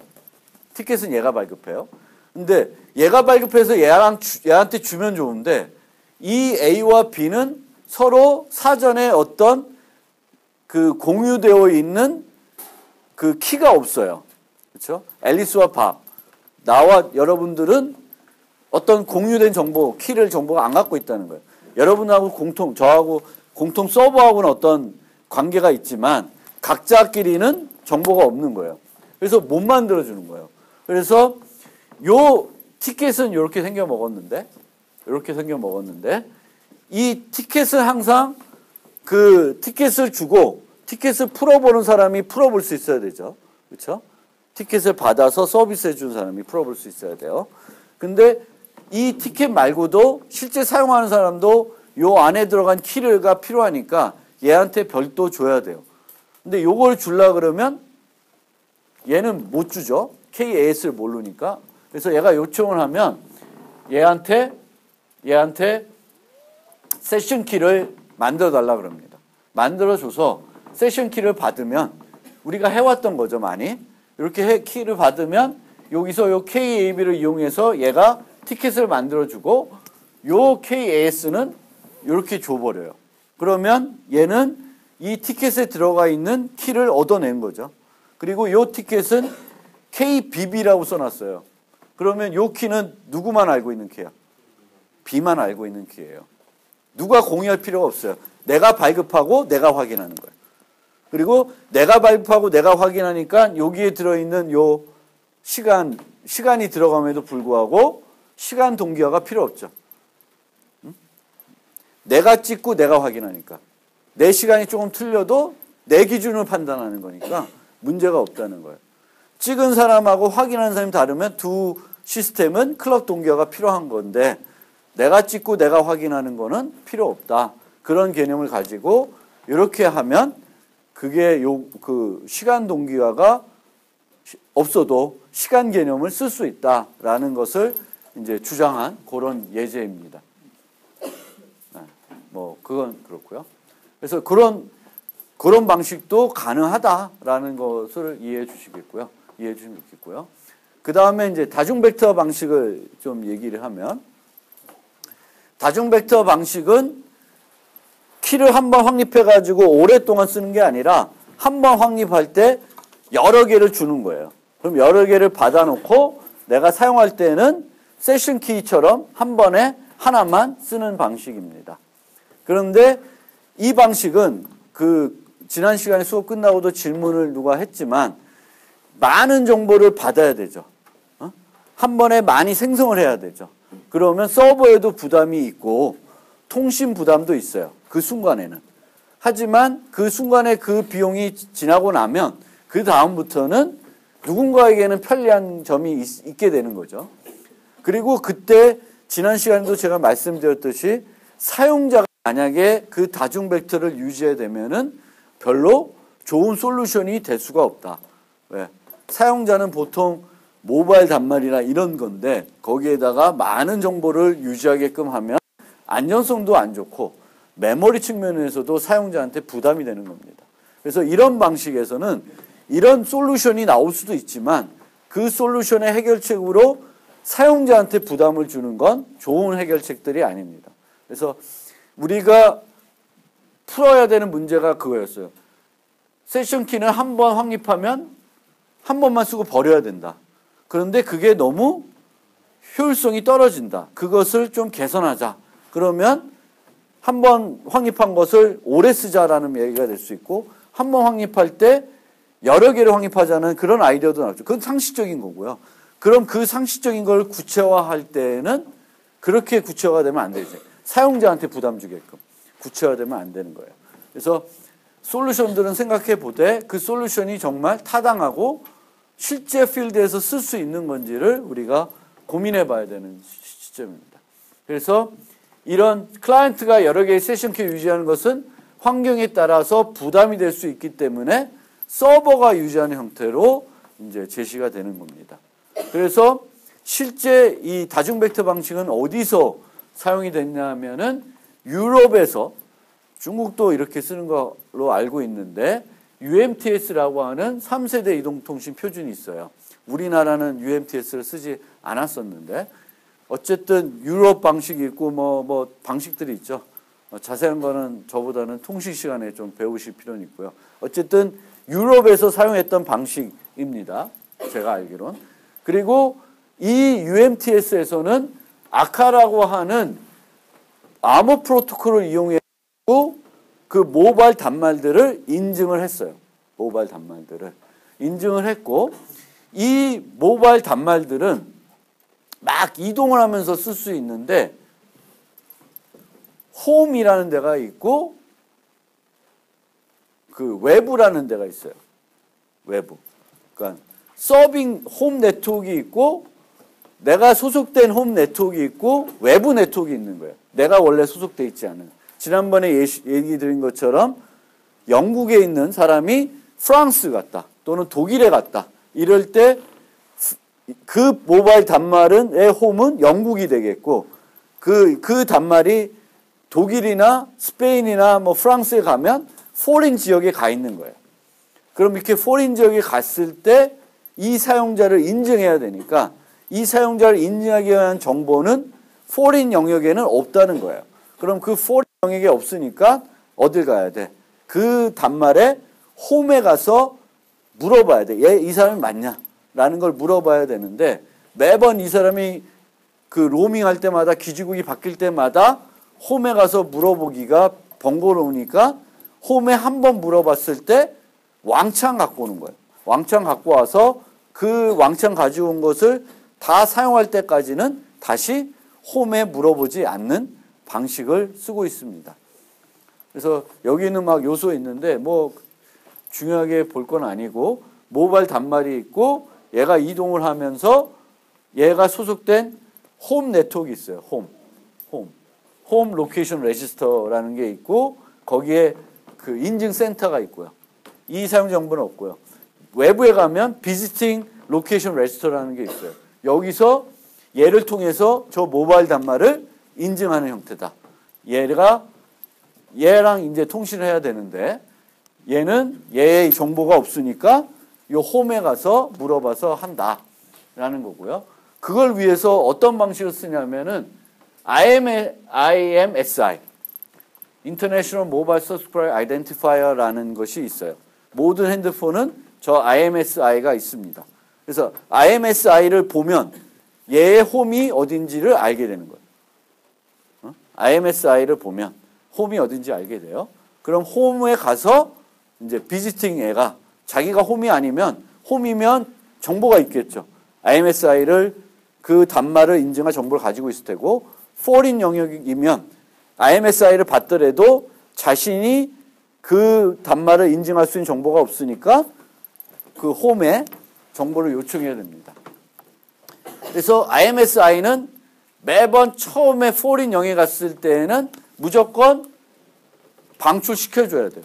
티켓은 얘가 발급해요. 근데 얘가 발급해서 얘한테 주면 좋은데 이 A와 B는 서로 사전에 어떤 그 공유되어 있는 그 키가 없어요. 그렇죠? 앨리스와 밥. 나와 여러분들은 어떤 공유된 정보가 안 갖고 있다는 거예요. 여러분하고 저하고 공통 서버하고는 어떤 관계가 있지만 각자끼리는 정보가 없는 거예요. 그래서 못 만들어주는 거예요. 그래서 요 티켓은 이렇게 생겨 먹었는데 이 티켓은 항상 그 티켓을 주고 티켓을 풀어보는 사람이 풀어볼 수 있어야 되죠. 그렇죠? 티켓을 받아서 서비스해 준 사람이 풀어볼 수 있어야 돼요. 근데 이 티켓 말고도 실제 사용하는 사람도 요 안에 들어간 키가 필요하니까 얘한테 별도 줘야 돼요. 근데 요걸 주려 그러면 얘는 못 주죠. KAS를 모르니까. 그래서 얘가 요청을 하면 얘한테 세션 키를 만들어 달라 그럽니다. 만들어줘서 세션 키를 받으면 우리가 해왔던 거죠, 많이. 이렇게 키를 받으면 여기서 요 KAB를 이용해서 얘가 티켓을 만들어주고 요 KAS는 이렇게 줘버려요. 그러면 얘는 이 티켓에 들어가 있는 키를 얻어낸 거죠. 그리고 요 티켓은 KBB라고 써놨어요. 그러면 요 키는 누구만 알고 있는 키야? B만 알고 있는 키예요. 누가 공유할 필요가 없어요. 내가 발급하고 내가 확인하는 거예요. 그리고 내가 발급하고 내가 확인하니까 여기에 들어있는 요 시간이 들어감에도 불구하고 시간 동기화가 필요 없죠. 내가 찍고 내가 확인하니까. 내 시간이 조금 틀려도 내 기준으로 판단하는 거니까 문제가 없다는 거예요. 찍은 사람하고 확인하는 사람이 다르면 두 시스템은 클럭 동기화가 필요한 건데 내가 찍고 내가 확인하는 거는 필요 없다. 그런 개념을 가지고 이렇게 하면 그게 그 시간 동기화가 없어도 시간 개념을 쓸 수 있다라는 것을 이제 주장한 그런 예제입니다. 뭐 그건 그렇고요. 그래서 그런 방식도 가능하다라는 것을 이해해 주시겠고요. 그 다음에 이제 다중 벡터 방식을 좀 얘기를 하면 다중 벡터 방식은 키를 한번 확립해 가지고 오랫동안 쓰는 게 아니라 한번 확립할 때 여러 개를 주는 거예요. 그럼 여러 개를 받아놓고 내가 사용할 때는 세션 키처럼 한 번에 하나만 쓰는 방식입니다. 그런데 이 방식은 그 지난 시간에 수업 끝나고도 질문을 누가 했지만 많은 정보를 받아야 되죠. 한 번에 많이 생성을 해야 되죠. 그러면 서버에도 부담이 있고 통신 부담도 있어요. 그 순간에는. 하지만 그 순간에 그 비용이 지나고 나면 그 다음부터는 누군가에게는 편리한 점이 있게 되는 거죠. 그리고 그때 지난 시간에도 제가 말씀드렸듯이 사용자가 만약에 그 다중 벡터를 유지해야 되면은 별로 좋은 솔루션이 될 수가 없다. 왜? 사용자는 보통 모바일 단말이나 이런 건데 거기에다가 많은 정보를 유지하게끔 하면 안전성도 안 좋고 메모리 측면에서도 사용자한테 부담이 되는 겁니다. 그래서 이런 방식에서는 이런 솔루션이 나올 수도 있지만 그 솔루션의 해결책으로 사용자한테 부담을 주는 건 좋은 해결책들이 아닙니다. 그래서 우리가 풀어야 되는 문제가 그거였어요. 세션 키는 한 번 확립하면 한 번만 쓰고 버려야 된다. 그런데 그게 너무 효율성이 떨어진다. 그것을 좀 개선하자. 그러면 한 번 확립한 것을 오래 쓰자라는 얘기가 될 수 있고, 한 번 확립할 때 여러 개를 확립하자는 그런 아이디어도 나왔죠. 그건 상식적인 거고요. 그럼 그 상식적인 걸 구체화할 때는 그렇게 구체화되면 안 되죠. 사용자한테 부담 주게끔 구체화되면 안 되는 거예요. 그래서 솔루션들은 생각해 보되 그 솔루션이 정말 타당하고 실제 필드에서 쓸 수 있는 건지를 우리가 고민해 봐야 되는 시점입니다. 그래서 이런 클라이언트가 여러 개의 세션 큐 유지하는 것은 환경에 따라서 부담이 될 수 있기 때문에 서버가 유지하는 형태로 이제 제시가 되는 겁니다. 그래서 실제 이 다중 벡터 방식은 어디서 사용이 됐냐면은 유럽에서, 중국도 이렇게 쓰는 걸로 알고 있는데 UMTS라고 하는 3세대 이동통신 표준이 있어요. 우리나라는 UMTS를 쓰지 않았었는데 어쨌든 유럽 방식이 있고 뭐 방식들이 있죠. 자세한 거는 저보다는 통신 시간에 좀 배우실 필요는 있고요. 어쨌든 유럽에서 사용했던 방식입니다. 제가 알기론. 그리고 이 UMTS에서는 아카라고 하는 암호 프로토콜을 이용해서 그 모바일 단말들을 인증을 했어요. 모바일 단말들을 인증을 했고, 이 모바일 단말들은 막 이동을 하면서 쓸 수 있는데 홈이라는 데가 있고 그 외부라는 데가 있어요. 외부. 그러니까 서빙 홈 네트워크가 있고 내가 소속된 홈 네트워크가 있고 외부 네트워크가 있는 거예요. 내가 원래 소속돼 있지 않은. 지난번에 얘기 드린 것처럼 영국에 있는 사람이 프랑스 갔다 또는 독일에 갔다 이럴 때 그 모바일 단말의 홈은 영국이 되겠고 그 단말이 독일이나 스페인이나 뭐 프랑스에 가면 포린 지역에 가 있는 거예요. 그럼 이렇게 포린 지역에 갔을 때 이 사용자를 인증해야 되니까 이 사용자를 인증하기 위한 정보는 포린 영역에는 없다는 거예요. 그럼 그 포린 영역에 없으니까 어딜 가야 돼? 그 단말에 홈에 가서 물어봐야 돼. 얘 이 사람이 맞냐? 라는 걸 물어봐야 되는데 매번 이 사람이 그 로밍할 때마다 기지국이 바뀔 때마다 홈에 가서 물어보기가 번거로우니까 홈에 한 번 물어봤을 때 왕창 갖고 오는 거예요. 왕창 갖고 와서 그 왕창 가지고 온 것을 다 사용할 때까지는 다시 홈에 물어보지 않는 방식을 쓰고 있습니다. 그래서 여기는 막 요소 있는데 뭐 중요하게 볼 건 아니고 모바일 단말이 있고 얘가 이동을 하면서 얘가 소속된 홈 네트워크가 있어요. 홈 로케이션 레지스터라는 게 있고 거기에 그 인증 센터가 있고요. 이 사용 정보는 없고요. 외부에 가면 비지팅 로케이션 레지스터라는 게 있어요. 여기서 얘를 통해서 저 모바일 단말을 인증하는 형태다. 얘랑 이제 통신을 해야 되는데 얘는 얘의 정보가 없으니까 요 홈에 가서 물어봐서 한다라는 거고요. 그걸 위해서 어떤 방식을 쓰냐면은 IMSI, International Mobile Subscriber Identifier라는 것이 있어요. 모든 핸드폰은 저 IMSI가 있습니다. 그래서 IMSI를 보면 얘의 홈이 어딘지를 알게 되는 거예요. IMSI를 보면 홈이 어딘지 알게 돼요. 그럼 홈에 가서 이제 비지팅 애가 자기가 홈이 아니면 홈이면 정보가 있겠죠. IMSI를 그 단말을 인증할 정보를 가지고 있을 테고 포린 영역이면 IMSI를 받더라도 자신이 그 단말을 인증할 수 있는 정보가 없으니까 그 홈에 정보를 요청해야 됩니다. 그래서 IMSI는 매번 처음에 포린 영역에 갔을 때에는 무조건 방출시켜줘야 돼요.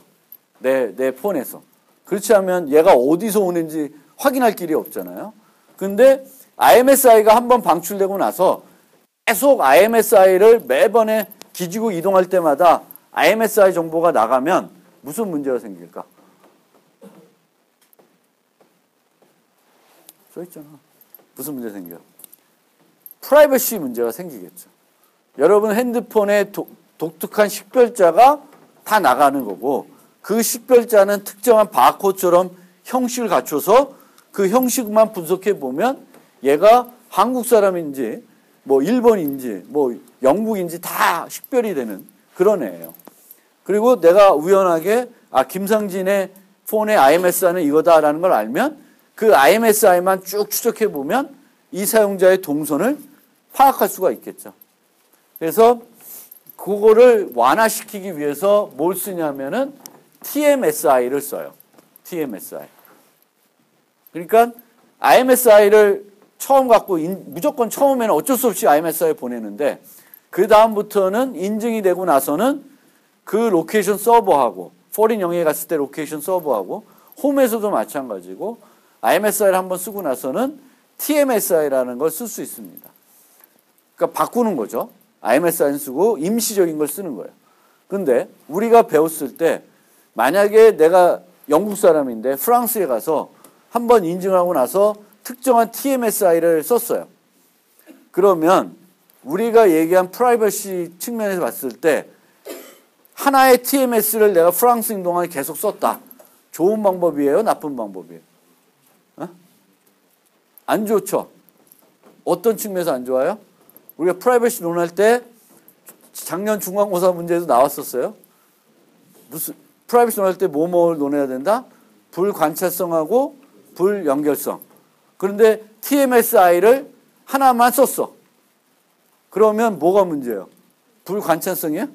내 폰에서. 그렇지 않으면 얘가 어디서 오는지 확인할 길이 없잖아요. 근데 IMSI가 한번 방출되고 나서 계속 IMSI를 매번에 기지국 이동할 때마다 IMSI 정보가 나가면 무슨 문제가 생길까? 써있잖아. 무슨 문제 생겨요? 프라이버시 문제가 생기겠죠. 여러분 핸드폰에 독특한 식별자가 다 나가는 거고 그 식별자는 특정한 바코드처럼 형식을 갖춰서 그 형식만 분석해 보면 얘가 한국 사람인지 뭐 일본인지 뭐 영국인지 다 식별이 되는 그런 애예요. 그리고 내가 우연하게 김상진의 폰의 IMSI는 이거다라는 걸 알면 그 IMSI만 쭉 추적해 보면 이 사용자의 동선을 파악할 수가 있겠죠. 그래서 그거를 완화시키기 위해서 뭘 쓰냐면은 TMSI를 써요. TMSI. 그러니까 IMSI를 처음 갖고 무조건 처음에는 어쩔 수 없이 IMSI 보내는데 그 다음부터는 인증이 되고 나서는 그 로케이션 서버하고 포린 영역에 갔을 때 로케이션 서버하고 홈에서도 마찬가지고 IMSI를 한번 쓰고 나서는 TMSI라는 걸 쓸 수 있습니다. 그러니까 바꾸는 거죠. IMSI는 쓰고 임시적인 걸 쓰는 거예요. 근데 우리가 배웠을 때 만약에 내가 영국 사람인데 프랑스에 가서 한번 인증하고 나서 특정한 TMSI를 썼어요. 그러면 우리가 얘기한 프라이버시 측면에서 봤을 때 하나의 TMS를 내가 프랑스인 동안에 계속 썼다. 좋은 방법이에요? 나쁜 방법이에요? 안 좋죠? 어떤 측면에서 안 좋아요? 우리가 프라이버시 논할 때 작년 중간고사 문제에도 나왔었어요. 무슨 프라이버시 논할 때 뭐를 논해야 된다? 불관찰성하고 불연결성. 그런데 TMSI를 하나만 썼어. 그러면 뭐가 문제예요? 불관찰성이에요?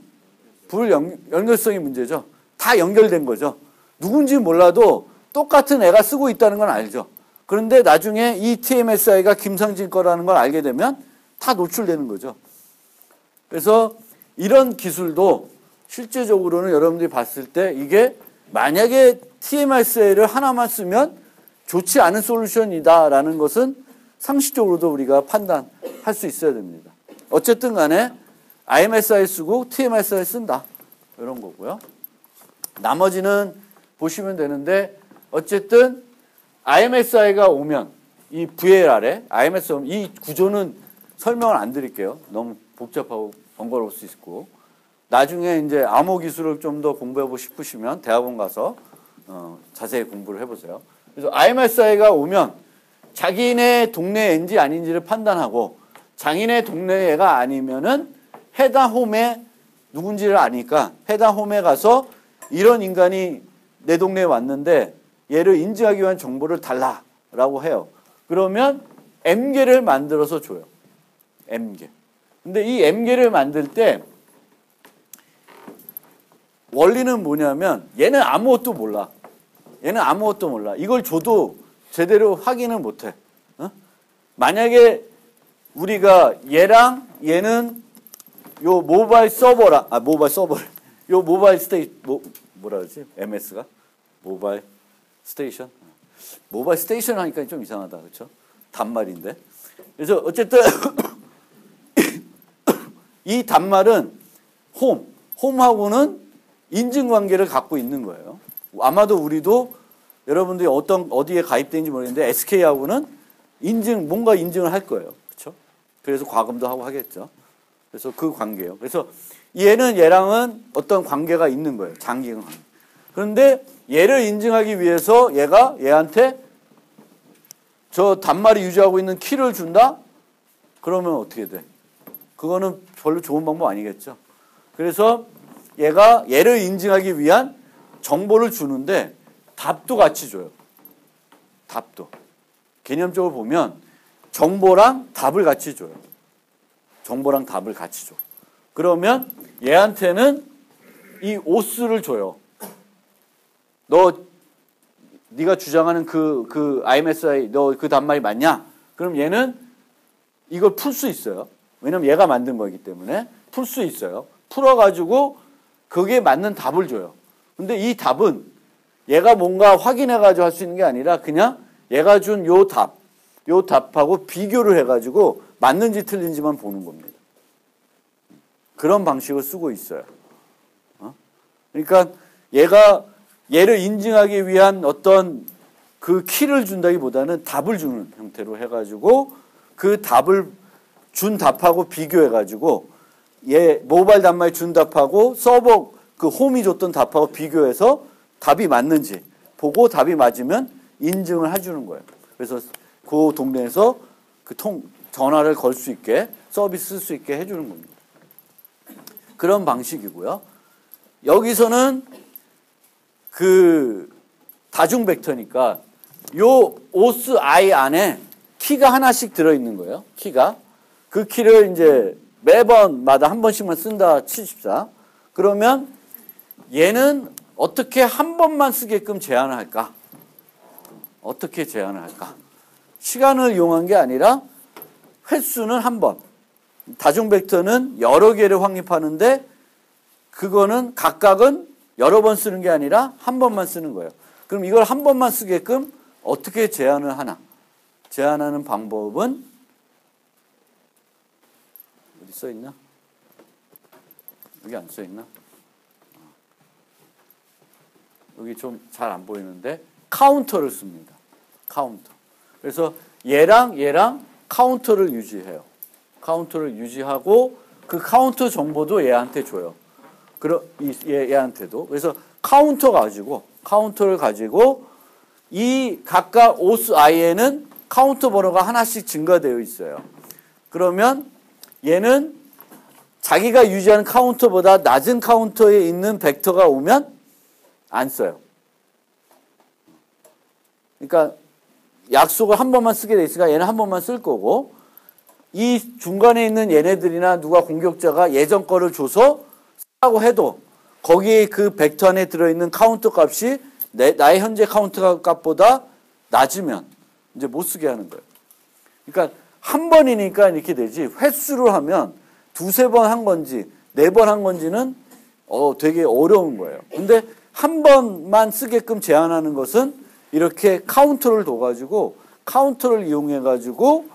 불연결성이 문제죠. 다 연결된 거죠. 누군지 몰라도 똑같은 애가 쓰고 있다는 건 알죠. 그런데 나중에 이 TMSI가 김상진 거라는 걸 알게 되면 다 노출되는 거죠. 그래서 이런 기술도 실제적으로는 여러분들이 봤을 때 이게 만약에 TMSI를 하나만 쓰면 좋지 않은 솔루션이다라는 것은 상식적으로도 우리가 판단할 수 있어야 됩니다. 어쨌든 간에 IMSI 쓰고 TMSI 쓴다. 이런 거고요. 나머지는 보시면 되는데 어쨌든 IMSI가 오면 이 VLR에 IMSI 오면 이 구조는 설명을 안 드릴게요. 너무 복잡하고 번거로울 수 있고 나중에 이제 암호 기술을 좀 더 공부해보고 싶으시면 대학원 가서 자세히 공부를 해보세요. 그래서 IMSI가 오면 자기네 동네인지 아닌지를 판단하고 자기네 동네 애가 아니면은 해당 홈에 누군지를 아니까 해당 홈에 가서 이런 인간이 내 동네에 왔는데 얘를 인증하기 위한 정보를 달라라고 해요. 그러면 M개를 만들어서 줘요. M개. 근데 이 M개를 만들 때 원리는 뭐냐면 얘는 아무것도 몰라. 얘는 아무것도 몰라. 이걸 줘도 제대로 확인을 못해. 만약에 우리가 얘랑 얘는 요 모바일 서버랑 요 모바일 뭐라 그러지? MS가 모바일 스테이션. 모바일 스테이션 하니까 좀 이상하다, 그렇죠? 단말인데. 그래서 어쨌든 이 단말은 홈하고는 인증 관계를 갖고 있는 거예요. 아마도 우리도 여러분들이 어디에 가입된지 모르겠는데 SK하고는 뭔가 인증을 할 거예요, 그렇죠? 그래서 과금도 하고 하겠죠. 그래서 그 관계예요. 그래서 얘랑은 어떤 관계가 있는 거예요. 장기간. 그런데 얘를 인증하기 위해서 얘한테 저 단말이 유지하고 있는 키를 준다? 그러면 어떻게 돼? 그거는 별로 좋은 방법 아니겠죠. 그래서 얘를 인증하기 위한 정보를 주는데 답도 같이 줘요. 답도. 개념적으로 보면 정보랑 답을 같이 줘요. 정보랑 답을 같이 줘. 그러면 얘한테는 이 오스를 줘요. 네가 주장하는 그 IMSI 너 그 단말이 맞냐? 그럼 얘는 이걸 풀 수 있어요. 왜냐면 얘가 만든 거기 때문에 풀 수 있어요. 풀어가지고 그게 맞는 답을 줘요. 근데 이 답은 얘가 뭔가 확인해가지고 할 수 있는 게 아니라 그냥 얘가 준 요 답하고 비교를 해가지고 맞는지 틀린지만 보는 겁니다. 그런 방식을 쓰고 있어요. 그러니까 얘를 인증하기 위한 어떤 그 키를 준다기보다는 답을 주는 형태로 해가지고 그 답을 준 답하고 비교해가지고 얘 모바일 단말 준 답하고 서버 그 홈이 줬던 답하고 비교해서 답이 맞는지 보고 답이 맞으면 인증을 해주는 거예요. 그래서 그 동네에서 그 전화를 걸 수 있게 서비스 쓸 수 있게 해주는 겁니다. 그런 방식이고요. 여기서는 그 다중 벡터니까 요 오스 I 안에 키가 하나씩 들어있는 거예요. 키가. 그 키를 이제 매번마다 한 번씩만 쓴다 치십시다. 그러면 얘는 어떻게 한 번만 쓰게끔 제한을 할까? 어떻게 제한을 할까? 시간을 이용한 게 아니라 횟수는 한 번. 다중 벡터는 여러 개를 확립하는데 그거는 각각은 여러 번 쓰는 게 아니라 한 번만 쓰는 거예요. 그럼 이걸 한 번만 쓰게끔 어떻게 제한을 하나? 제한하는 방법은 어디 써 있나? 여기 안 써 있나? 여기 좀 잘 안 보이는데 카운터를 씁니다. 카운터. 그래서 얘랑 카운터를 유지해요. 카운터를 유지하고 그 카운터 정보도 얘한테 줘요. 얘한테도. 그래서 카운터를 가지고 이 각각 오스 i에는 카운터 번호가 하나씩 증가되어 있어요. 그러면 얘는 자기가 유지하는 카운터보다 낮은 카운터에 있는 벡터가 오면 안 써요. 그러니까 약속을 한 번만 쓰게 돼 있으니까 얘는 한 번만 쓸 거고 이 중간에 있는 얘네들이나 누가 공격자가 예전 거를 줘서 쓰라고 해도 거기에 그 벡터 안에 들어있는 카운터 값이 나의 현재 카운터 값보다 낮으면 이제 못 쓰게 하는 거예요. 그러니까 한 번이니까 이렇게 되지 횟수를 하면 두세 번 한 건지 네 번 한 건지는 되게 어려운 거예요. 근데 한 번만 쓰게끔 제한하는 것은 이렇게 카운터를 둬가지고 카운터를 이용해가지고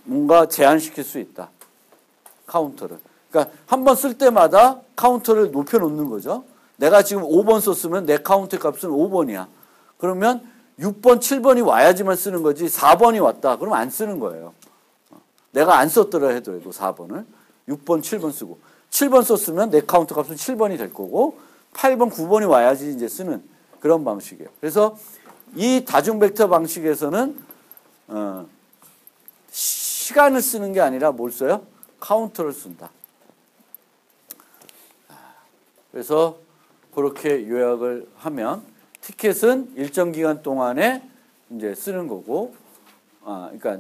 뭔가 제한시킬 수 있다. 카운터를. 그러니까 한 번 쓸 때마다 카운터를 높여놓는 거죠. 내가 지금 5번 썼으면 내 카운터 값은 5번이야. 그러면 6번, 7번이 와야지만 쓰는 거지 4번이 왔다. 그러면 안 쓰는 거예요. 내가 안 썼더라 해도 4번을 6번, 7번 쓰고 7번 썼으면 내 카운터 값은 7번이 될 거고 8번, 9번이 와야지 이제 쓰는 그런 방식이에요. 그래서 이 다중 벡터 방식에서는 시간을 쓰는 게 아니라 뭘 써요? 카운터를 쓴다. 그래서 그렇게 요약을 하면 티켓은 일정 기간 동안에 이제 쓰는 거고, 그러니까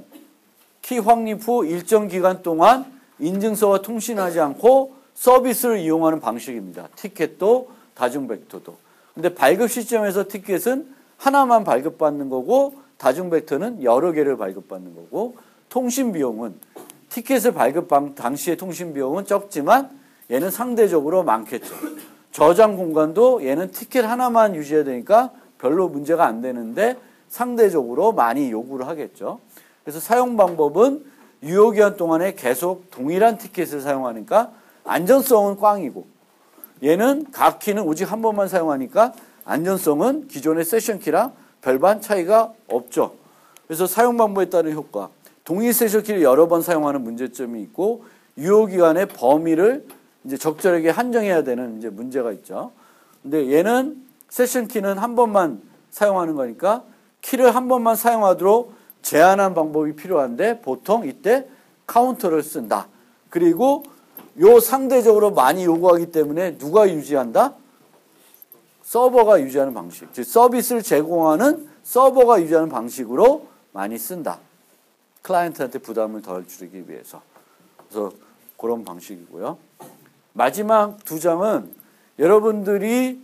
키 확립 후 일정 기간 동안 인증서와 통신하지 않고 서비스를 이용하는 방식입니다. 티켓도 다중 벡터도. 근데 발급 시점에서 티켓은 하나만 발급받는 거고 다중 벡터는 여러 개를 발급받는 거고 통신 비용은 티켓을 발급 당시의 통신 비용은 적지만 얘는 상대적으로 많겠죠. 저장 공간도 얘는 티켓 하나만 유지해야 되니까 별로 문제가 안 되는데 상대적으로 많이 요구를 하겠죠. 그래서 사용 방법은 유효기간 동안에 계속 동일한 티켓을 사용하니까 안전성은 꽝이고 얘는 각 키는 오직 한 번만 사용하니까 안전성은 기존의 세션 키랑 별반 차이가 없죠. 그래서 사용 방법에 따른 효과. 동일 세션 키를 여러 번 사용하는 문제점이 있고 유효기간의 범위를 이제 적절하게 한정해야 되는 이제 문제가 있죠. 근데 얘는 세션 키는 한 번만 사용하는 거니까 키를 한 번만 사용하도록 제한한 방법이 필요한데 보통 이때 카운터를 쓴다. 그리고 요 상대적으로 많이 요구하기 때문에 누가 유지한다? 서버가 유지하는 방식. 즉 서비스를 제공하는 서버가 유지하는 방식으로 많이 쓴다. 클라이언트한테 부담을 덜 줄이기 위해서. 그래서 그런 방식이고요. 마지막 두 장은 여러분들이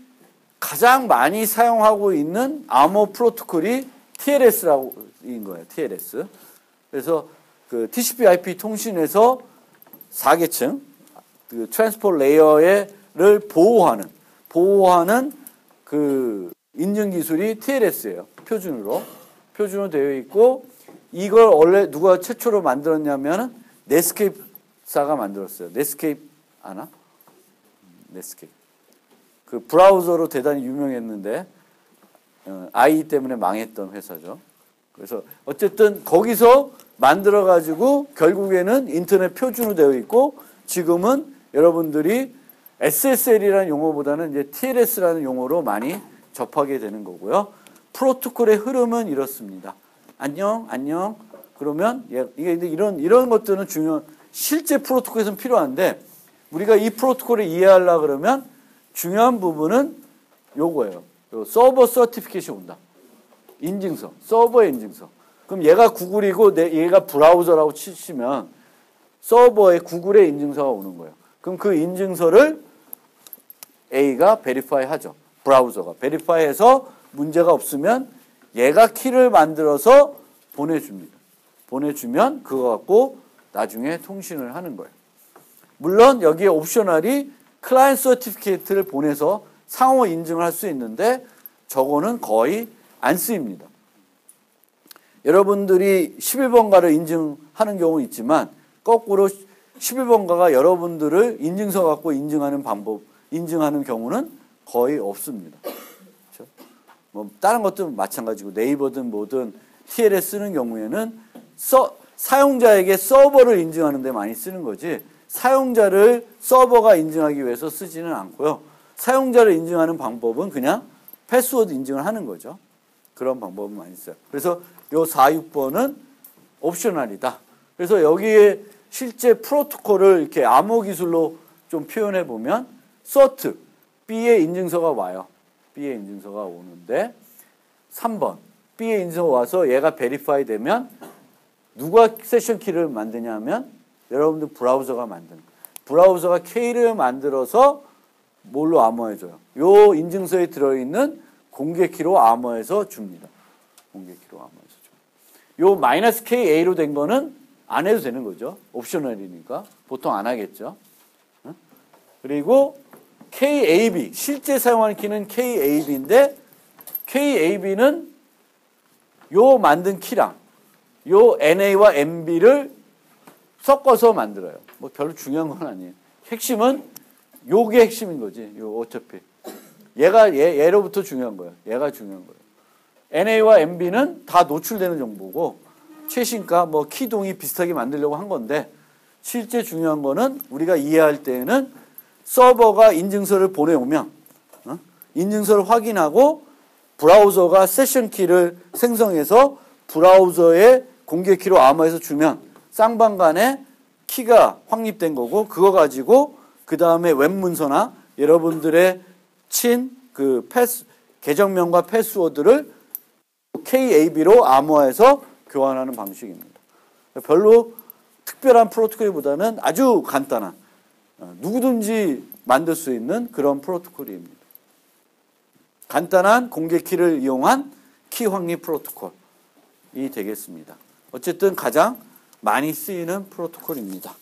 가장 많이 사용하고 있는 암호 프로토콜이 TLS라고인 거예요. TLS. 그래서 그 TCP/IP 통신에서 4계층 그 트랜스포트 레이어를 보호하는 그 인증 기술이 TLS예요. 표준으로 되어 있고 이걸 원래 누가 최초로 만들었냐면 넷스케이프사가 만들었어요. 넷스케이프 아나? 넷스케이프. 그 브라우저로 대단히 유명했는데 IE 때문에 망했던 회사죠. 그래서 어쨌든 거기서 만들어 가지고 결국에는 인터넷 표준으로 되어 있고 지금은 여러분들이 SSL이라는 용어보다는 이제 TLS라는 용어로 많이 접하게 되는 거고요. 프로토콜의 흐름은 이렇습니다. 안녕. 그러면 이게 이런 것들은 중요한 실제 프로토콜에서는 필요한데 우리가 이 프로토콜을 이해하려 그러면 중요한 부분은 요거예요. 요 서버 서티피케이션이 온다. 인증서, 서버의 인증서. 그럼 얘가 구글이고 얘가 브라우저라고 치시면 서버에 구글의 인증서가 오는 거예요. 그럼 그 인증서를 A가 베리파이 하죠. 브라우저가 베리파이해서 문제가 없으면 얘가 키를 만들어서 보내줍니다. 보내주면 그거 갖고 나중에 통신을 하는 거예요. 물론 여기에 옵셔널이 클라이언트 서티피케이트를 보내서 상호 인증을 할 수 있는데 저거는 거의 안 쓰입니다. 여러분들이 11번가를 인증하는 경우는 있지만 거꾸로 11번가가 여러분들을 인증서 갖고 인증하는 경우는 거의 없습니다. 그렇죠? 뭐 다른 것도 마찬가지고 네이버든 뭐든 TLS 쓰는 경우에는 사용자에게 서버를 인증하는 데 많이 쓰는 거지 사용자를 서버가 인증하기 위해서 쓰지는 않고요. 사용자를 인증하는 방법은 그냥 패스워드 인증을 하는 거죠. 그런 방법은 많이 써요. 그래서 요 4, 6번은 옵셔널이다. 그래서 여기에 실제 프로토콜을 이렇게 암호 기술로 좀 표현해 보면 CERT, B의 인증서가 와요. B의 인증서가 오는데 3번 B의 인증서가 와서 얘가 베리파이 되면 누가 세션 키를 만드냐 하면 여러분들 브라우저가 만드는 거예요. 브라우저가 K를 만들어서 뭘로 암호해줘요? 요 인증서에 들어있는 공개 키로 암호해서 줍니다. 공개 키로 암호해서 줍니다. 요 -KA로 된 거는 안 해도 되는 거죠. 옵셔널이니까. 보통 안 하겠죠. 그리고 KAB, 실제 사용하는 키는 KAB인데 KAB는 요 만든 키랑 요 NA와 MB를 섞어서 만들어요. 뭐 별로 중요한 건 아니에요. 핵심은 요게 핵심인 거지. 요 어차피. 얘로부터 중요한 거예요. 얘가 중요한 거예요. NA와 MB는 다 노출되는 정보고 최신가 뭐 키동이 비슷하게 만들려고 한 건데 실제 중요한 거는 우리가 이해할 때에는 서버가 인증서를 보내오면 인증서를 확인하고 브라우저가 세션 키를 생성해서 브라우저의 공개 키로 암호해서 주면 쌍방간에 키가 확립된 거고 그거 가지고 그 다음에 웹문서나 여러분들의 그 계정명과 패스워드를 KAB로 암호해서 교환하는 방식입니다. 별로 특별한 프로토콜보다는 아주 간단한 누구든지 만들 수 있는 그런 프로토콜입니다. 간단한 공개 키를 이용한 키 확립 프로토콜이 되겠습니다. 어쨌든 가장 많이 쓰이는 프로토콜입니다.